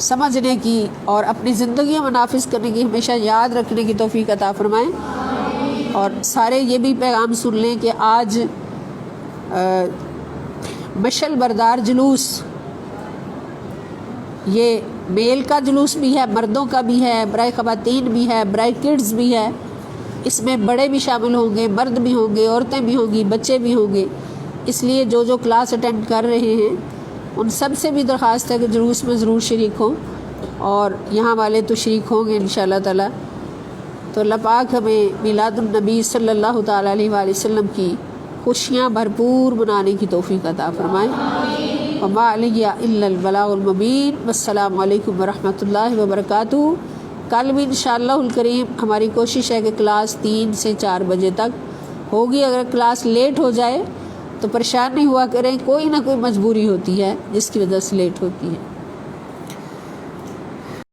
سمجھنے کی اور اپنی زندگیوں میں نافذ کرنے کی ہمیشہ یاد رکھنے کی توفیق عطا فرمائیں۔ اور سارے یہ بھی پیغام سن لیں کہ آج مشل بردار جلوس، یہ میل کا جلوس بھی ہے، مردوں کا بھی ہے، برائے خواتین بھی ہے، برائے کڈز بھی ہے، اس میں بڑے بھی شامل ہوں گے، مرد بھی ہوں گے، عورتیں بھی ہوں گی، بچے بھی ہوں گے۔ اس لیے جو کلاس اٹینڈ کر رہے ہیں ان سب سے بھی درخواست ہے کہ جلوس میں ضرور شریک ہوں، اور یہاں والے تو شریک ہوں گے انشاءاللہ تعالی۔ تو اللہ پاک ہمیں میلاد النبی صلی اللہ تعالی علیہ وآلہ وسلم کی خوشیاں بھرپور منانے کی توفیق عطا فرمائے۔ وما علیہ الا البلاغ المبین۔ والسلام علیکم ورحمۃ اللہ وبرکاتہ۔ کل بھی انشاءاللہ الکریم ہماری کوشش ہے کہ کلاس 3 سے 4 بجے تک ہوگی۔ اگر کلاس لیٹ ہو جائے تو پریشان نہیں ہوا کریں، کوئی نہ کوئی مجبوری ہوتی ہے جس کی وجہ سے لیٹ ہوتی ہے۔